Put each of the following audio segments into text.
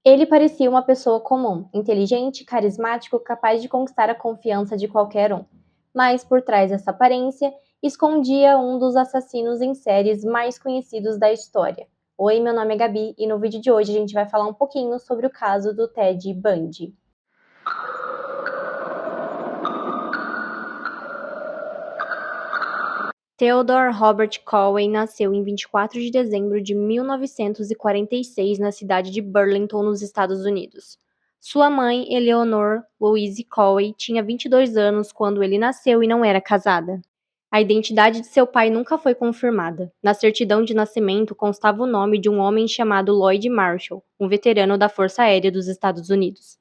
Ele parecia uma pessoa comum, inteligente, carismático, capaz de conquistar a confiança de qualquer um. Mas por trás dessa aparência, escondia um dos assassinos em séries mais conhecidos da história. Oi, meu nome é Gabi e no vídeo de hoje a gente vai falar um pouquinho sobre o caso do Ted Bundy. Theodore Robert Conway nasceu em 24 de dezembro de 1946 na cidade de Burlington, nos Estados Unidos. Sua mãe, Eleanor Louise Conway, tinha 22 anos quando ele nasceu e não era casada. A identidade de seu pai nunca foi confirmada. Na certidão de nascimento constava o nome de um homem chamado Lloyd Marshall, um veterano da Força Aérea dos Estados Unidos.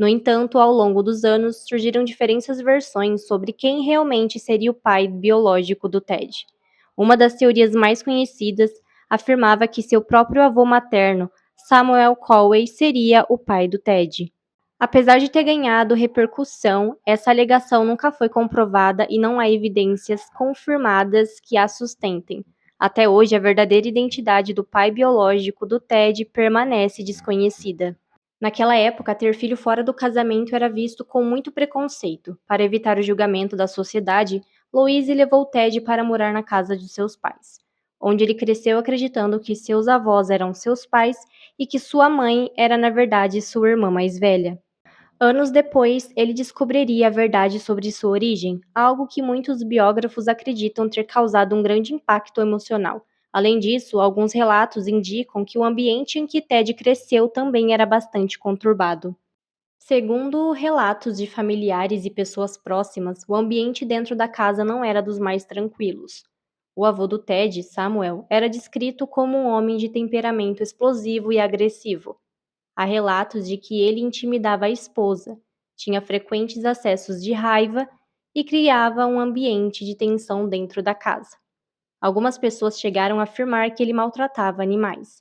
No entanto, ao longo dos anos, surgiram diferentes versões sobre quem realmente seria o pai biológico do Ted. Uma das teorias mais conhecidas afirmava que seu próprio avô materno, Samuel Conway, seria o pai do Ted. Apesar de ter ganhado repercussão, essa alegação nunca foi comprovada e não há evidências confirmadas que a sustentem. Até hoje, a verdadeira identidade do pai biológico do Ted permanece desconhecida. Naquela época, ter filho fora do casamento era visto com muito preconceito. Para evitar o julgamento da sociedade, Louise levou Ted para morar na casa de seus pais, onde ele cresceu acreditando que seus avós eram seus pais e que sua mãe era, na verdade, sua irmã mais velha. Anos depois, ele descobriria a verdade sobre sua origem, algo que muitos biógrafos acreditam ter causado um grande impacto emocional. Além disso, alguns relatos indicam que o ambiente em que Ted cresceu também era bastante conturbado. Segundo relatos de familiares e pessoas próximas, o ambiente dentro da casa não era dos mais tranquilos. O avô do Ted, Samuel, era descrito como um homem de temperamento explosivo e agressivo. Há relatos de que ele intimidava a esposa, tinha frequentes acessos de raiva e criava um ambiente de tensão dentro da casa. Algumas pessoas chegaram a afirmar que ele maltratava animais,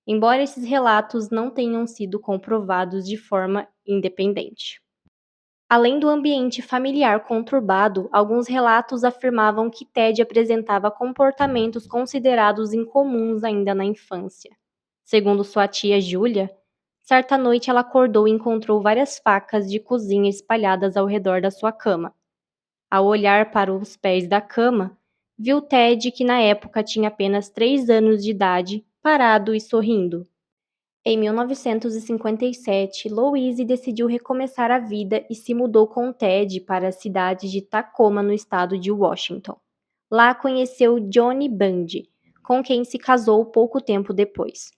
embora esses relatos não tenham sido comprovados de forma independente. Além do ambiente familiar conturbado, alguns relatos afirmavam que Ted apresentava comportamentos considerados incomuns ainda na infância. Segundo sua tia Julia, certa noite ela acordou e encontrou várias facas de cozinha espalhadas ao redor da sua cama. Ao olhar para os pés da cama, viu Ted, que na época tinha apenas 3 anos de idade, parado e sorrindo. Em 1957, Louise decidiu recomeçar a vida e se mudou com Ted para a cidade de Tacoma, no estado de Washington. Lá conheceu Johnny Bundy, com quem se casou pouco tempo depois.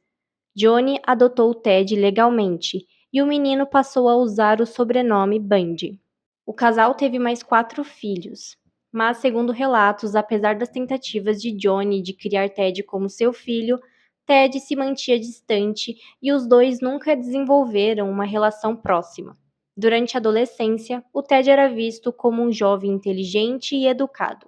Johnny adotou Ted legalmente e o menino passou a usar o sobrenome Bundy. O casal teve mais 4 filhos, mas, segundo relatos, apesar das tentativas de Johnny de criar Ted como seu filho, Ted se mantinha distante e os dois nunca desenvolveram uma relação próxima. Durante a adolescência, o Ted era visto como um jovem inteligente e educado.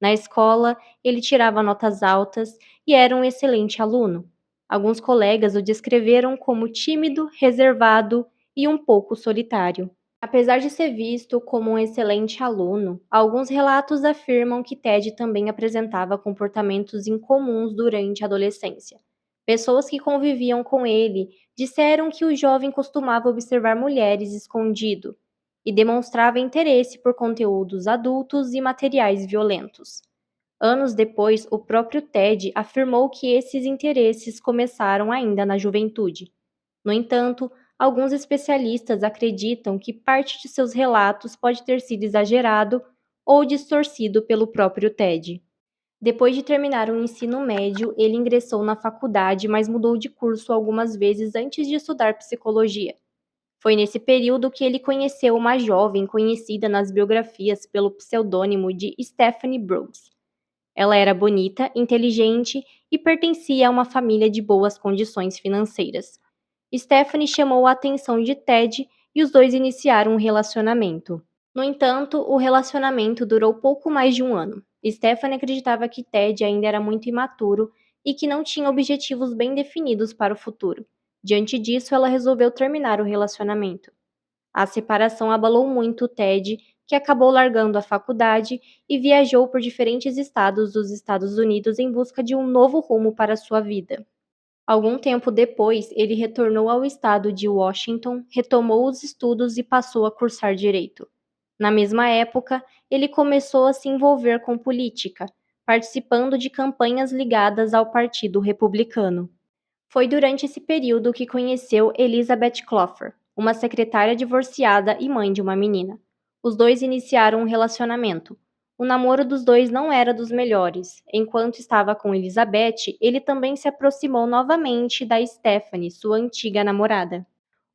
Na escola, ele tirava notas altas e era um excelente aluno. Alguns colegas o descreveram como tímido, reservado e um pouco solitário. Apesar de ser visto como um excelente aluno, alguns relatos afirmam que Ted também apresentava comportamentos incomuns durante a adolescência. Pessoas que conviviam com ele disseram que o jovem costumava observar mulheres escondido e demonstrava interesse por conteúdos adultos e materiais violentos. Anos depois, o próprio Ted afirmou que esses interesses começaram ainda na juventude. No entanto, alguns especialistas acreditam que parte de seus relatos pode ter sido exagerado ou distorcido pelo próprio Ted. Depois de terminar o ensino médio, ele ingressou na faculdade, mas mudou de curso algumas vezes antes de estudar psicologia. Foi nesse período que ele conheceu uma jovem conhecida nas biografias pelo pseudônimo de Stephanie Brooks. Ela era bonita, inteligente e pertencia a uma família de boas condições financeiras. Stephanie chamou a atenção de Ted e os dois iniciaram um relacionamento. No entanto, o relacionamento durou pouco mais de um ano. Stephanie acreditava que Ted ainda era muito imaturo e que não tinha objetivos bem definidos para o futuro. Diante disso, ela resolveu terminar o relacionamento. A separação abalou muito Ted, que acabou largando a faculdade e viajou por diferentes estados dos Estados Unidos em busca de um novo rumo para sua vida. Algum tempo depois, ele retornou ao estado de Washington, retomou os estudos e passou a cursar direito. Na mesma época, ele começou a se envolver com política, participando de campanhas ligadas ao Partido Republicano. Foi durante esse período que conheceu Elizabeth Clover, uma secretária divorciada e mãe de uma menina. Os dois iniciaram um relacionamento. O namoro dos dois não era dos melhores. Enquanto estava com Elizabeth, ele também se aproximou novamente da Stephanie, sua antiga namorada.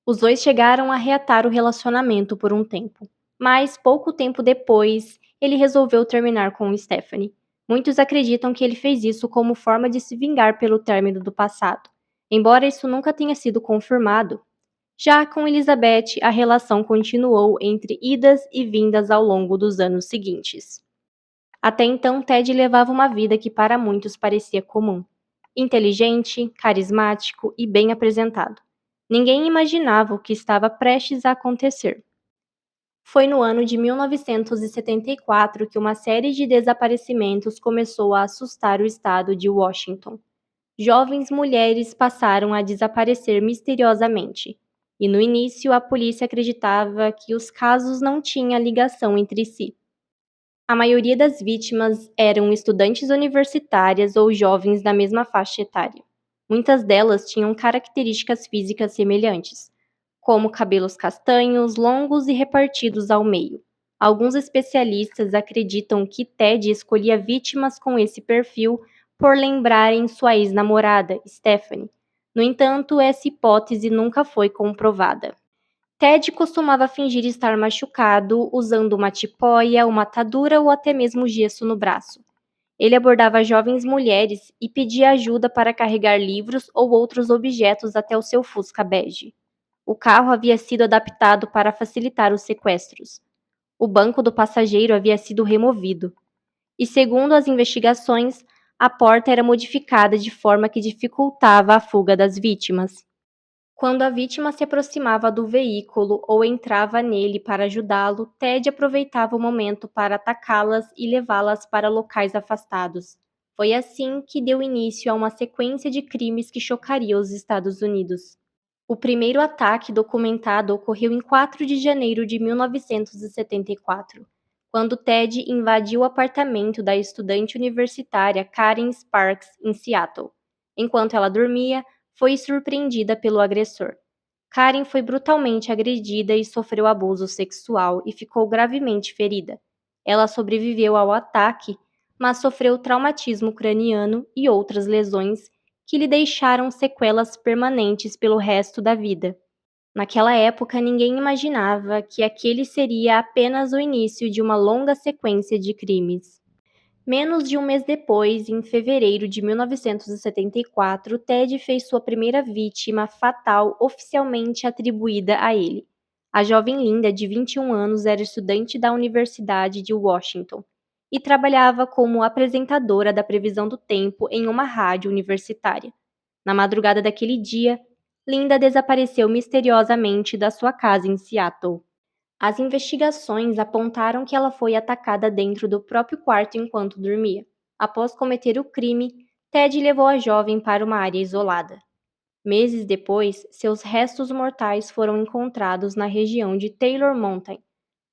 Os dois chegaram a reatar o relacionamento por um tempo. Mas, pouco tempo depois, ele resolveu terminar com Stephanie. Muitos acreditam que ele fez isso como forma de se vingar pelo término do passado, embora isso nunca tenha sido confirmado. Já com Elizabeth, a relação continuou entre idas e vindas ao longo dos anos seguintes. Até então, Ted levava uma vida que para muitos parecia comum. Inteligente, carismático e bem apresentado. Ninguém imaginava o que estava prestes a acontecer. Foi no ano de 1974 que uma série de desaparecimentos começou a assustar o estado de Washington. Jovens mulheres passaram a desaparecer misteriosamente, e no início a polícia acreditava que os casos não tinham ligação entre si. A maioria das vítimas eram estudantes universitárias ou jovens da mesma faixa etária. Muitas delas tinham características físicas semelhantes, como cabelos castanhos, longos e repartidos ao meio. Alguns especialistas acreditam que Ted escolhia vítimas com esse perfil por lembrarem sua ex-namorada, Stephanie. No entanto, essa hipótese nunca foi comprovada. Ted costumava fingir estar machucado, usando uma tipóia, uma atadura ou até mesmo gesso no braço. Ele abordava jovens mulheres e pedia ajuda para carregar livros ou outros objetos até o seu Fusca bege. O carro havia sido adaptado para facilitar os sequestros. O banco do passageiro havia sido removido. E, segundo as investigações, a porta era modificada de forma que dificultava a fuga das vítimas. Quando a vítima se aproximava do veículo ou entrava nele para ajudá-lo, Ted aproveitava o momento para atacá-las e levá-las para locais afastados. Foi assim que deu início a uma sequência de crimes que chocaria os Estados Unidos. O primeiro ataque documentado ocorreu em 4 de janeiro de 1974, quando Ted invadiu o apartamento da estudante universitária Karen Sparks, em Seattle. Enquanto ela dormia, foi surpreendida pelo agressor. Karen foi brutalmente agredida e sofreu abuso sexual e ficou gravemente ferida. Ela sobreviveu ao ataque, mas sofreu traumatismo craniano e outras lesões que lhe deixaram sequelas permanentes pelo resto da vida. Naquela época, ninguém imaginava que aquele seria apenas o início de uma longa sequência de crimes. Menos de um mês depois, em fevereiro de 1974, Ted fez sua primeira vítima fatal oficialmente atribuída a ele. A jovem Linda, de 21 anos, era estudante da Universidade de Washington e trabalhava como apresentadora da previsão do tempo em uma rádio universitária. Na madrugada daquele dia, Linda desapareceu misteriosamente da sua casa em Seattle. As investigações apontaram que ela foi atacada dentro do próprio quarto enquanto dormia. Após cometer o crime, Ted levou a jovem para uma área isolada. Meses depois, seus restos mortais foram encontrados na região de Taylor Mountain,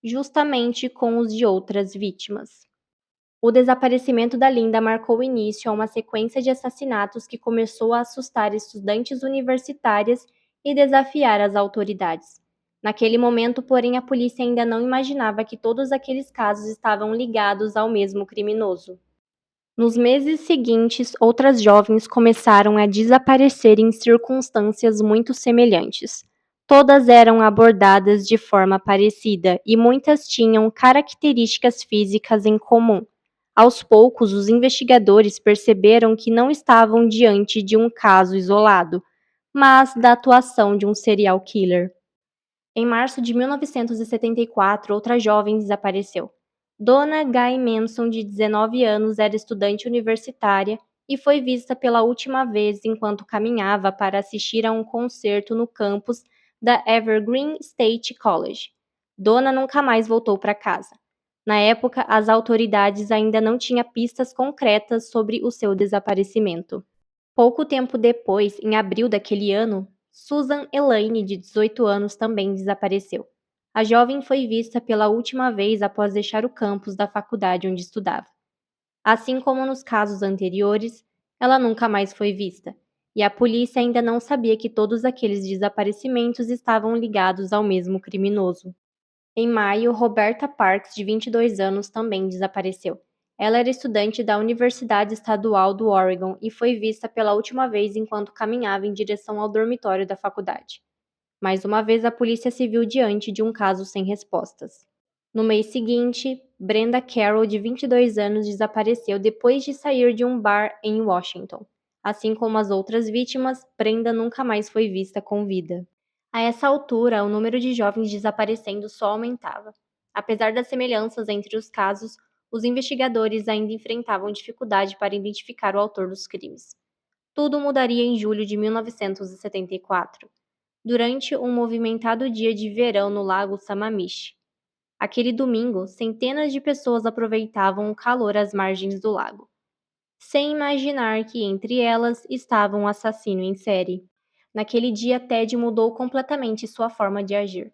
justamente com os de outras vítimas. O desaparecimento da Linda marcou o início a uma sequência de assassinatos que começou a assustar estudantes universitárias e desafiar as autoridades. Naquele momento, porém, a polícia ainda não imaginava que todos aqueles casos estavam ligados ao mesmo criminoso. Nos meses seguintes, outras jovens começaram a desaparecer em circunstâncias muito semelhantes. Todas eram abordadas de forma parecida e muitas tinham características físicas em comum. Aos poucos, os investigadores perceberam que não estavam diante de um caso isolado, mas da atuação de um serial killer. Em março de 1974, outra jovem desapareceu. Donna Guy Manson, de 19 anos, era estudante universitária e foi vista pela última vez enquanto caminhava para assistir a um concerto no campus da Evergreen State College. Donna nunca mais voltou para casa. Na época, as autoridades ainda não tinham pistas concretas sobre o seu desaparecimento. Pouco tempo depois, em abril daquele ano, Susan Elaine, de 18 anos, também desapareceu. A jovem foi vista pela última vez após deixar o campus da faculdade onde estudava. Assim como nos casos anteriores, ela nunca mais foi vista, e a polícia ainda não sabia que todos aqueles desaparecimentos estavam ligados ao mesmo criminoso. Em maio, Roberta Parks, de 22 anos, também desapareceu. Ela era estudante da Universidade Estadual do Oregon e foi vista pela última vez enquanto caminhava em direção ao dormitório da faculdade. Mais uma vez, a polícia se viu diante de um caso sem respostas. No mês seguinte, Brenda Carroll, de 22 anos, desapareceu depois de sair de um bar em Washington. Assim como as outras vítimas, Brenda nunca mais foi vista com vida. A essa altura, o número de jovens desaparecendo só aumentava. Apesar das semelhanças entre os casos, os investigadores ainda enfrentavam dificuldade para identificar o autor dos crimes. Tudo mudaria em julho de 1974, durante um movimentado dia de verão no lago Sammamish. Aquele domingo, centenas de pessoas aproveitavam o calor às margens do lago, sem imaginar que entre elas estava um assassino em série. Naquele dia, Ted mudou completamente sua forma de agir.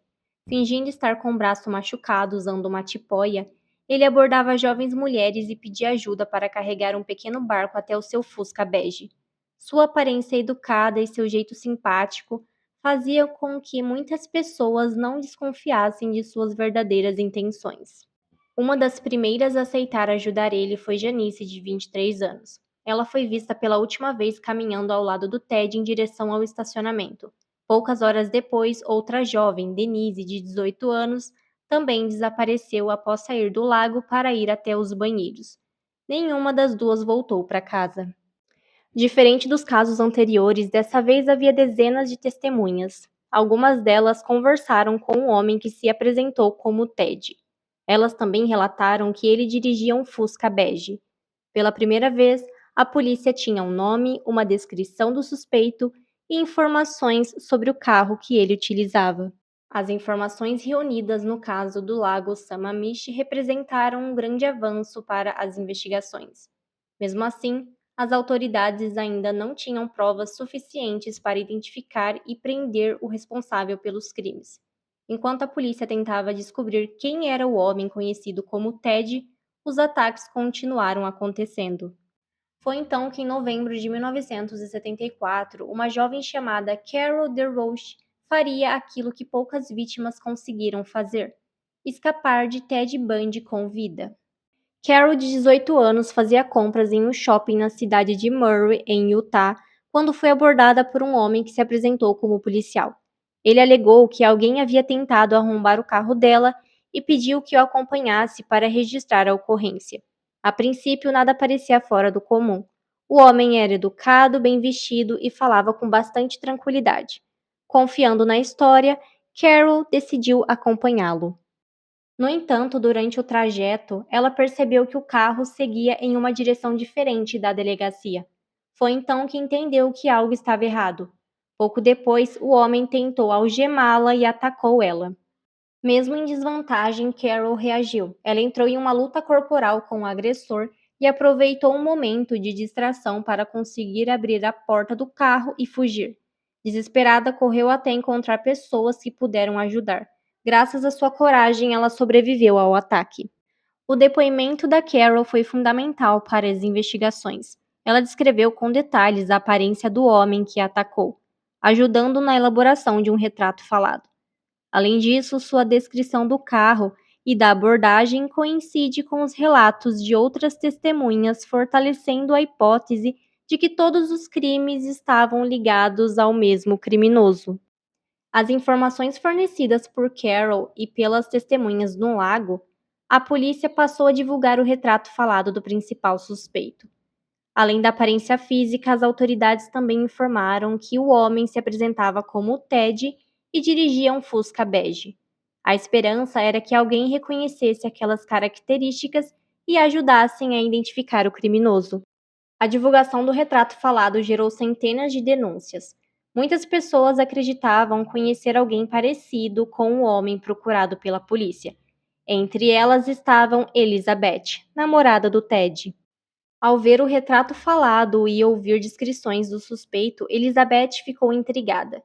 Fingindo estar com o braço machucado usando uma tipóia, ele abordava jovens mulheres e pedia ajuda para carregar um pequeno barco até o seu Fusca bege. Sua aparência educada e seu jeito simpático faziam com que muitas pessoas não desconfiassem de suas verdadeiras intenções. Uma das primeiras a aceitar ajudar ele foi Janice, de 23 anos. Ela foi vista pela última vez caminhando ao lado do Ted em direção ao estacionamento. Poucas horas depois, outra jovem, Denise, de 18 anos, também desapareceu após sair do lago para ir até os banheiros. Nenhuma das duas voltou para casa. Diferente dos casos anteriores, dessa vez havia dezenas de testemunhas. Algumas delas conversaram com o homem que se apresentou como Ted. Elas também relataram que ele dirigia um Fusca bege. Pela primeira vez, a polícia tinha um nome, uma descrição do suspeito e informações sobre o carro que ele utilizava. As informações reunidas no caso do lago Sammamish representaram um grande avanço para as investigações. Mesmo assim, as autoridades ainda não tinham provas suficientes para identificar e prender o responsável pelos crimes. Enquanto a polícia tentava descobrir quem era o homem conhecido como Ted, os ataques continuaram acontecendo. Foi então que, em novembro de 1974, uma jovem chamada Carol DeRoche faria aquilo que poucas vítimas conseguiram fazer: escapar de Ted Bundy com vida. Carol, de 18 anos, fazia compras em um shopping na cidade de Murray, em Utah, quando foi abordada por um homem que se apresentou como policial. Ele alegou que alguém havia tentado arrombar o carro dela e pediu que o acompanhasse para registrar a ocorrência. A princípio, nada parecia fora do comum. O homem era educado, bem vestido e falava com bastante tranquilidade. Confiando na história, Carol decidiu acompanhá-lo. No entanto, durante o trajeto, ela percebeu que o carro seguia em uma direção diferente da delegacia. Foi então que entendeu que algo estava errado. Pouco depois, o homem tentou algemá-la e atacou ela. Mesmo em desvantagem, Carol reagiu. Ela entrou em uma luta corporal com o agressor e aproveitou um momento de distração para conseguir abrir a porta do carro e fugir. Desesperada, correu até encontrar pessoas que puderam ajudar. Graças à sua coragem, ela sobreviveu ao ataque. O depoimento da Carol foi fundamental para as investigações. Ela descreveu com detalhes a aparência do homem que a atacou, ajudando na elaboração de um retrato falado. Além disso, sua descrição do carro e da abordagem coincide com os relatos de outras testemunhas, fortalecendo a hipótese de que todos os crimes estavam ligados ao mesmo criminoso. As informações fornecidas por Carol e pelas testemunhas no lago, a polícia passou a divulgar o retrato falado do principal suspeito. Além da aparência física, as autoridades também informaram que o homem se apresentava como Ted e dirigia um Fusca bege. A esperança era que alguém reconhecesse aquelas características e ajudassem a identificar o criminoso. A divulgação do retrato falado gerou centenas de denúncias. Muitas pessoas acreditavam conhecer alguém parecido com o homem procurado pela polícia. Entre elas estavam Elizabeth, namorada do Ted. Ao ver o retrato falado e ouvir descrições do suspeito, Elizabeth ficou intrigada.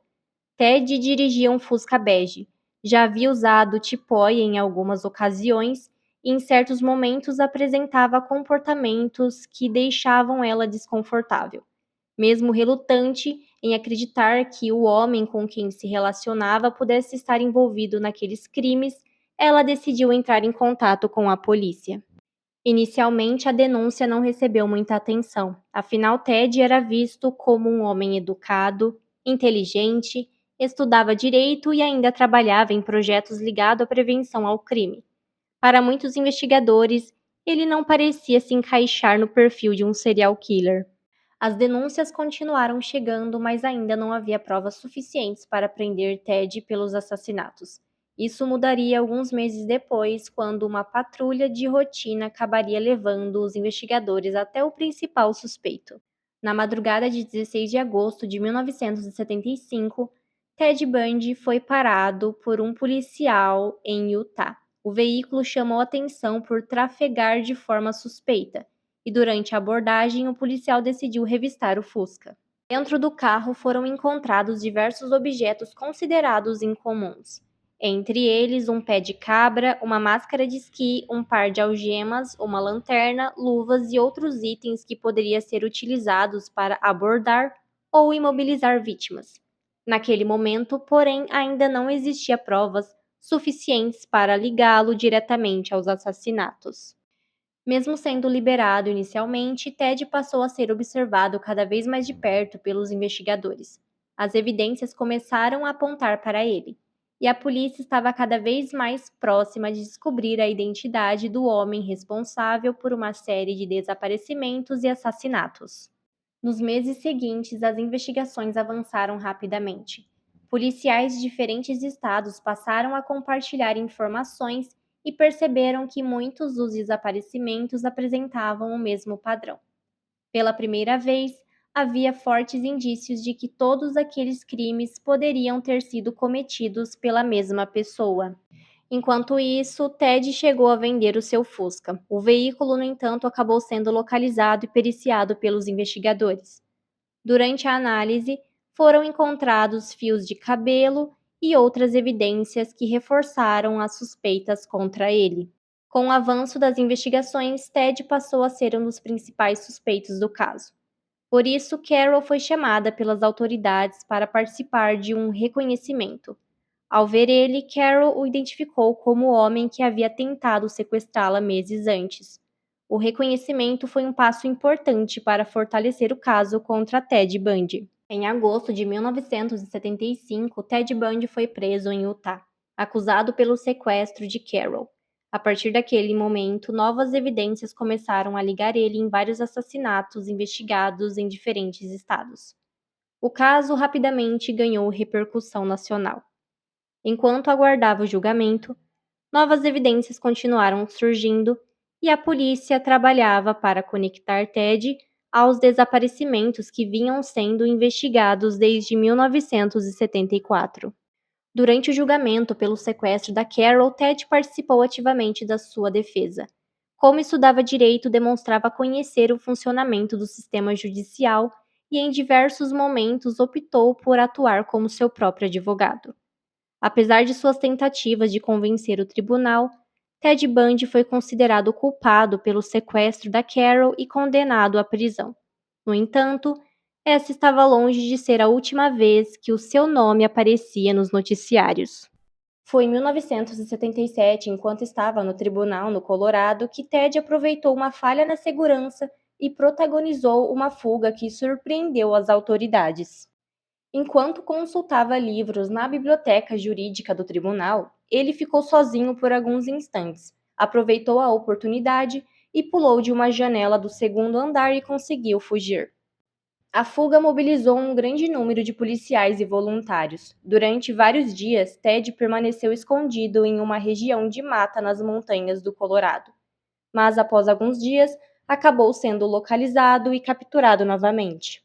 Ted dirigia um Fusca bege. Já havia usado tipóia em algumas ocasiões e, em certos momentos, apresentava comportamentos que deixavam ela desconfortável. Mesmo relutante em acreditar que o homem com quem se relacionava pudesse estar envolvido naqueles crimes, ela decidiu entrar em contato com a polícia. Inicialmente, a denúncia não recebeu muita atenção, afinal, Ted era visto como um homem educado, inteligente, estudava direito e ainda trabalhava em projetos ligados à prevenção ao crime. Para muitos investigadores, ele não parecia se encaixar no perfil de um serial killer. As denúncias continuaram chegando, mas ainda não havia provas suficientes para prender Ted pelos assassinatos. Isso mudaria alguns meses depois, quando uma patrulha de rotina acabaria levando os investigadores até o principal suspeito. Na madrugada de 16 de agosto de 1975, Ted Bundy foi parado por um policial em Utah. O veículo chamou atenção por trafegar de forma suspeita e durante a abordagem o policial decidiu revistar o Fusca. Dentro do carro foram encontrados diversos objetos considerados incomuns, entre eles um pé de cabra, uma máscara de esqui, um par de algemas, uma lanterna, luvas e outros itens que poderiam ser utilizados para abordar ou imobilizar vítimas. Naquele momento, porém, ainda não existia provas suficientes para ligá-lo diretamente aos assassinatos. Mesmo sendo liberado inicialmente, Ted passou a ser observado cada vez mais de perto pelos investigadores. As evidências começaram a apontar para ele, e a polícia estava cada vez mais próxima de descobrir a identidade do homem responsável por uma série de desaparecimentos e assassinatos. Nos meses seguintes, as investigações avançaram rapidamente. Policiais de diferentes estados passaram a compartilhar informações e perceberam que muitos dos desaparecimentos apresentavam o mesmo padrão. Pela primeira vez, havia fortes indícios de que todos aqueles crimes poderiam ter sido cometidos pela mesma pessoa. Enquanto isso, Ted chegou a vender o seu Fusca. O veículo, no entanto, acabou sendo localizado e periciado pelos investigadores. Durante a análise, foram encontrados fios de cabelo e outras evidências que reforçaram as suspeitas contra ele. Com o avanço das investigações, Ted passou a ser um dos principais suspeitos do caso. Por isso, Carol foi chamada pelas autoridades para participar de um reconhecimento. Ao ver ele, Carol o identificou como o homem que havia tentado sequestrá-la meses antes. O reconhecimento foi um passo importante para fortalecer o caso contra Ted Bundy. Em agosto de 1975, Ted Bundy foi preso em Utah, acusado pelo sequestro de Carol. A partir daquele momento, novas evidências começaram a ligar ele em vários assassinatos investigados em diferentes estados. O caso rapidamente ganhou repercussão nacional. Enquanto aguardava o julgamento, novas evidências continuaram surgindo e a polícia trabalhava para conectar Ted aos desaparecimentos que vinham sendo investigados desde 1974. Durante o julgamento pelo sequestro da Carol, Ted participou ativamente da sua defesa. Como estudava direito, demonstrava conhecer o funcionamento do sistema judicial e, em diversos momentos, optou por atuar como seu próprio advogado. Apesar de suas tentativas de convencer o tribunal, Ted Bundy foi considerado culpado pelo sequestro da Carol e condenado à prisão. No entanto, essa estava longe de ser a última vez que o seu nome aparecia nos noticiários. Foi em 1977, enquanto estava no tribunal no Colorado, que Ted aproveitou uma falha na segurança e protagonizou uma fuga que surpreendeu as autoridades. Enquanto consultava livros na biblioteca jurídica do tribunal, ele ficou sozinho por alguns instantes, aproveitou a oportunidade e pulou de uma janela do segundo andar e conseguiu fugir. A fuga mobilizou um grande número de policiais e voluntários. Durante vários dias, Ted permaneceu escondido em uma região de mata nas montanhas do Colorado. Mas após alguns dias, acabou sendo localizado e capturado novamente.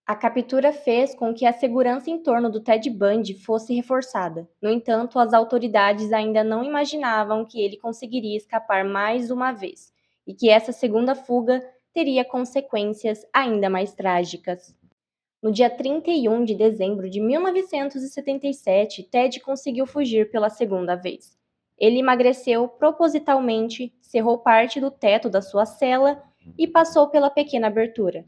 A captura fez com que a segurança em torno do Ted Bundy fosse reforçada. No entanto, as autoridades ainda não imaginavam que ele conseguiria escapar mais uma vez, e que essa segunda fuga teria consequências ainda mais trágicas. No dia 31 de dezembro de 1977, Ted conseguiu fugir pela segunda vez. Ele emagreceu propositalmente, cerrou parte do teto da sua cela e passou pela pequena abertura.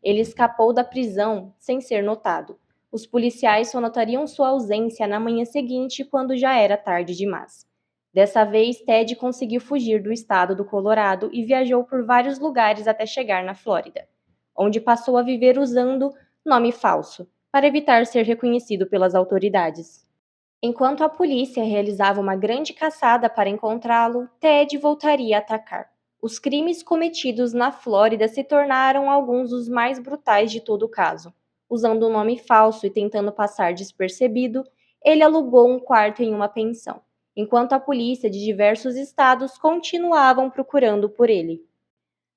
Ele escapou da prisão sem ser notado. Os policiais só notariam sua ausência na manhã seguinte, quando já era tarde demais. Dessa vez, Ted conseguiu fugir do estado do Colorado e viajou por vários lugares até chegar na Flórida, onde passou a viver usando nome falso, para evitar ser reconhecido pelas autoridades. Enquanto a polícia realizava uma grande caçada para encontrá-lo, Ted voltaria a atacar. Os crimes cometidos na Flórida se tornaram alguns dos mais brutais de todo o caso. Usando um nome falso e tentando passar despercebido, ele alugou um quarto em uma pensão, enquanto a polícia de diversos estados continuavam procurando por ele.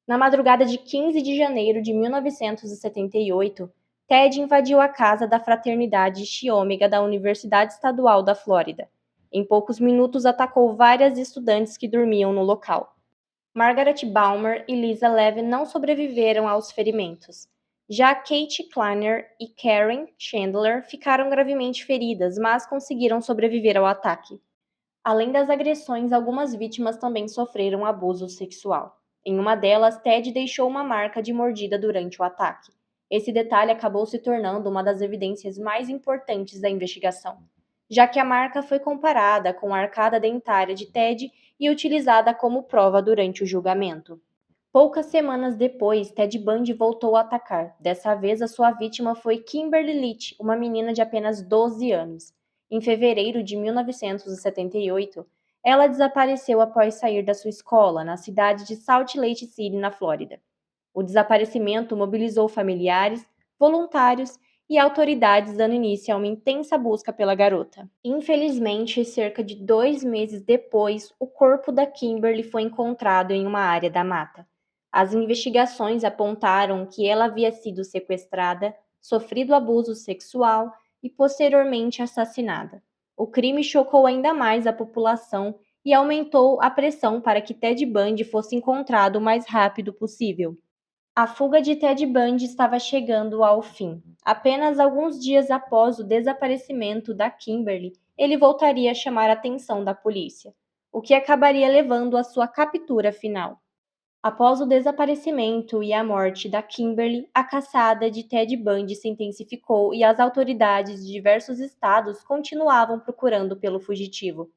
Na madrugada de 15 de janeiro de 1978, Ted invadiu a casa da fraternidade Chi Omega da Universidade Estadual da Flórida. Em poucos minutos, atacou várias estudantes que dormiam no local. Margaret Baumer e Lisa Levin não sobreviveram aos ferimentos. Já Kate Kleiner e Karen Chandler ficaram gravemente feridas, mas conseguiram sobreviver ao ataque. Além das agressões, algumas vítimas também sofreram abuso sexual. Em uma delas, Ted deixou uma marca de mordida durante o ataque. Esse detalhe acabou se tornando uma das evidências mais importantes da investigação, já que a marca foi comparada com a arcada dentária de Ted e utilizada como prova durante o julgamento. Poucas semanas depois, Ted Bundy voltou a atacar. Dessa vez, a sua vítima foi Kimberly Leach, uma menina de apenas 12 anos. Em fevereiro de 1978, ela desapareceu após sair da sua escola, na cidade de Salt Lake City, na Flórida. O desaparecimento mobilizou familiares, voluntários e autoridades, dando início a uma intensa busca pela garota. Infelizmente, cerca de 2 meses depois, o corpo da Kimberly foi encontrado em uma área da mata. As investigações apontaram que ela havia sido sequestrada, sofrido abuso sexual e posteriormente assassinada. O crime chocou ainda mais a população e aumentou a pressão para que Ted Bundy fosse encontrado o mais rápido possível. A fuga de Ted Bundy estava chegando ao fim. Apenas alguns dias após o desaparecimento da Kimberly, ele voltaria a chamar a atenção da polícia, o que acabaria levando à sua captura final. Após o desaparecimento e a morte da Kimberly, a caçada de Ted Bundy se intensificou e as autoridades de diversos estados continuavam procurando pelo fugitivo,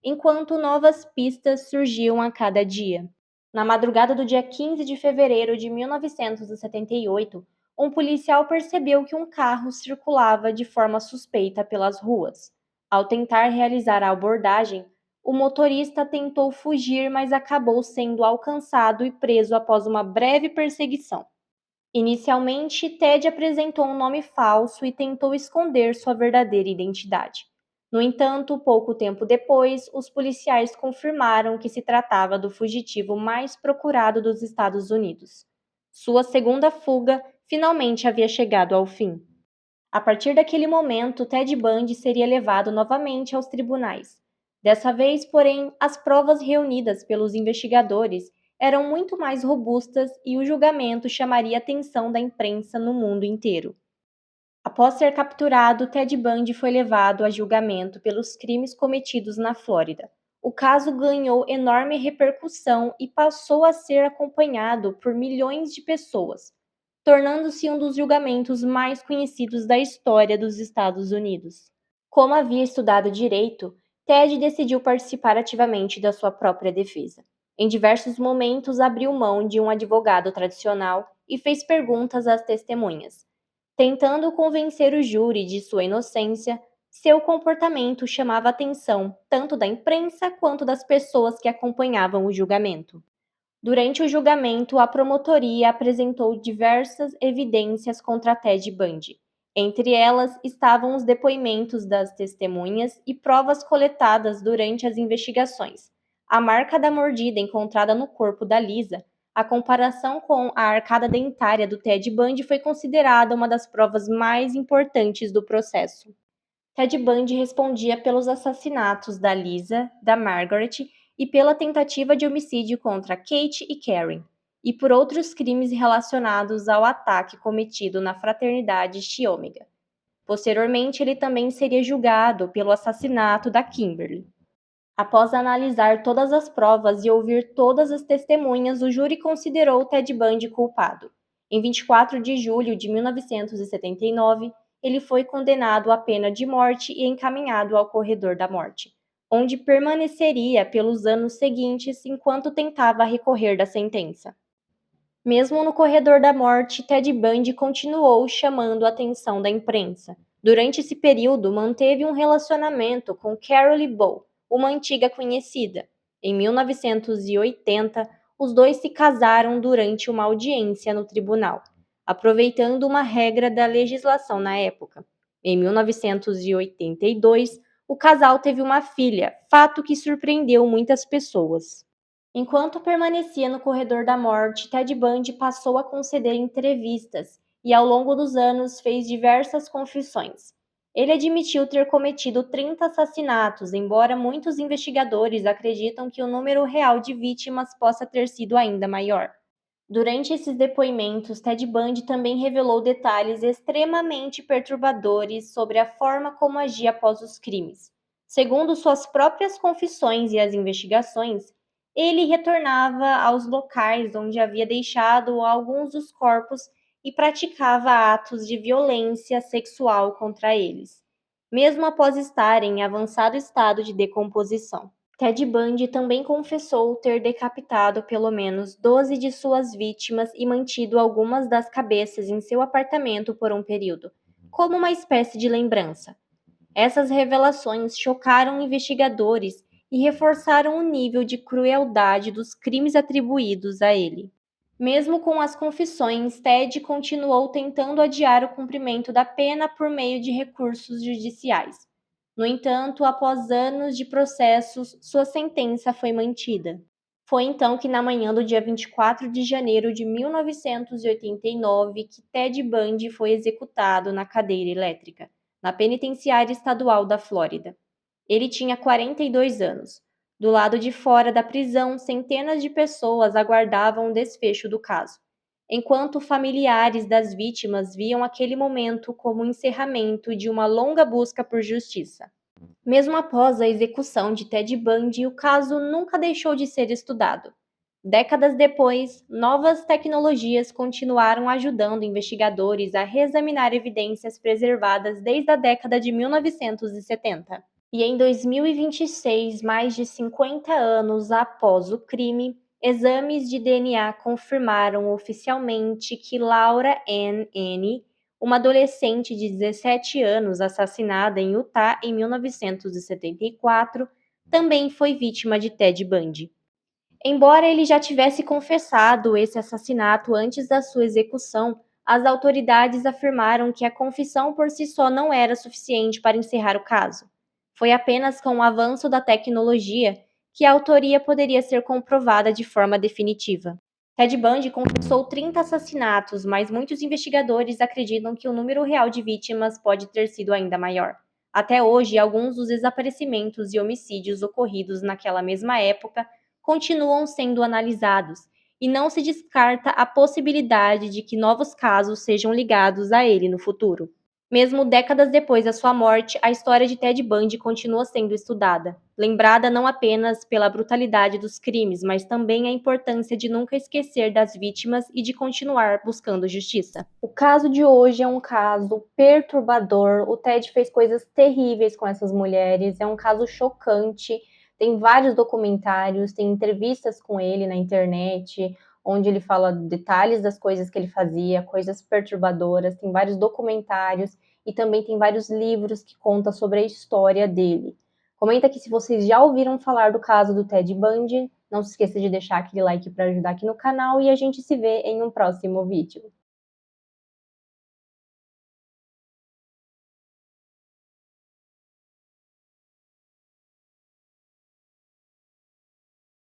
enquanto novas pistas surgiam a cada dia. Na madrugada do dia 15 de fevereiro de 1978, um policial percebeu que um carro circulava de forma suspeita pelas ruas. Ao tentar realizar a abordagem, o motorista tentou fugir, mas acabou sendo alcançado e preso após uma breve perseguição. Inicialmente, Ted apresentou um nome falso e tentou esconder sua verdadeira identidade. No entanto, pouco tempo depois, os policiais confirmaram que se tratava do fugitivo mais procurado dos Estados Unidos. Sua segunda fuga finalmente havia chegado ao fim. A partir daquele momento, Ted Bundy seria levado novamente aos tribunais. Dessa vez, porém, as provas reunidas pelos investigadores eram muito mais robustas e o julgamento chamaria a atenção da imprensa no mundo inteiro. Após ser capturado, Ted Bundy foi levado a julgamento pelos crimes cometidos na Flórida. O caso ganhou enorme repercussão e passou a ser acompanhado por milhões de pessoas, tornando-se um dos julgamentos mais conhecidos da história dos Estados Unidos. Como havia estudado direito, Ted decidiu participar ativamente da sua própria defesa. Em diversos momentos, abriu mão de um advogado tradicional e fez perguntas às testemunhas, tentando convencer o júri de sua inocência. Seu comportamento chamava a atenção tanto da imprensa quanto das pessoas que acompanhavam o julgamento. Durante o julgamento, a promotoria apresentou diversas evidências contra Ted Bundy. Entre elas estavam os depoimentos das testemunhas e provas coletadas durante as investigações. A marca da mordida encontrada no corpo da Lisa, a comparação com a arcada dentária do Ted Bundy foi considerada uma das provas mais importantes do processo. Ted Bundy respondia pelos assassinatos da Lisa, da Margaret e pela tentativa de homicídio contra Kate e Karen. e por outros crimes relacionados ao ataque cometido na fraternidade Chi Omega. Posteriormente, ele também seria julgado pelo assassinato da Kimberly. Após analisar todas as provas e ouvir todas as testemunhas, o júri considerou Ted Bundy culpado. Em 24 de julho de 1979, ele foi condenado à pena de morte e encaminhado ao corredor da morte, onde permaneceria pelos anos seguintes enquanto tentava recorrer da sentença. Mesmo no corredor da morte, Ted Bundy continuou chamando a atenção da imprensa. Durante esse período, manteve um relacionamento com Carole Bow, uma antiga conhecida. Em 1980, os dois se casaram durante uma audiência no tribunal, aproveitando uma regra da legislação na época. Em 1982, o casal teve uma filha, fato que surpreendeu muitas pessoas. Enquanto permanecia no corredor da morte, Ted Bundy passou a conceder entrevistas e, ao longo dos anos, fez diversas confissões. Ele admitiu ter cometido 30 assassinatos, embora muitos investigadores acreditam que o número real de vítimas possa ter sido ainda maior. Durante esses depoimentos, Ted Bundy também revelou detalhes extremamente perturbadores sobre a forma como agia após os crimes. Segundo suas próprias confissões e as investigações, ele retornava aos locais onde havia deixado alguns dos corpos e praticava atos de violência sexual contra eles, mesmo após estarem em avançado estado de decomposição. Ted Bundy também confessou ter decapitado pelo menos 12 de suas vítimas e mantido algumas das cabeças em seu apartamento por um período, como uma espécie de lembrança. Essas revelações chocaram investigadores e reforçaram o nível de crueldade dos crimes atribuídos a ele. Mesmo com as confissões, Ted continuou tentando adiar o cumprimento da pena por meio de recursos judiciais. No entanto, após anos de processos, sua sentença foi mantida. Foi então que, na manhã do dia 24 de janeiro de 1989, que Ted Bundy foi executado na cadeira elétrica, na penitenciária estadual da Flórida. Ele tinha 42 anos. Do lado de fora da prisão, centenas de pessoas aguardavam o desfecho do caso, enquanto familiares das vítimas viam aquele momento como o encerramento de uma longa busca por justiça. Mesmo após a execução de Ted Bundy, o caso nunca deixou de ser estudado. Décadas depois, novas tecnologias continuaram ajudando investigadores a reexaminar evidências preservadas desde a década de 1970. E em 2026, mais de 50 anos após o crime, exames de DNA confirmaram oficialmente que Laura Ann Anne, uma adolescente de 17 anos assassinada em Utah em 1974, também foi vítima de Ted Bundy. Embora ele já tivesse confessado esse assassinato antes da sua execução, as autoridades afirmaram que a confissão por si só não era suficiente para encerrar o caso. Foi apenas com o avanço da tecnologia que a autoria poderia ser comprovada de forma definitiva. Ted Bundy confessou 30 assassinatos, mas muitos investigadores acreditam que o número real de vítimas pode ter sido ainda maior. Até hoje, alguns dos desaparecimentos e homicídios ocorridos naquela mesma época continuam sendo analisados, e não se descarta a possibilidade de que novos casos sejam ligados a ele no futuro. Mesmo décadas depois da sua morte, a história de Ted Bundy continua sendo estudada, lembrada não apenas pela brutalidade dos crimes, mas também a importância de nunca esquecer das vítimas e de continuar buscando justiça. O caso de hoje é um caso perturbador. O Ted fez coisas terríveis com essas mulheres, é um caso chocante. Tem vários documentários, tem entrevistas com ele na internet, onde ele fala detalhes das coisas que ele fazia, coisas perturbadoras, tem vários documentários e também tem vários livros que contam sobre a história dele. Comenta aqui se vocês já ouviram falar do caso do Ted Bundy, não se esqueça de deixar aquele like para ajudar aqui no canal e a gente se vê em um próximo vídeo.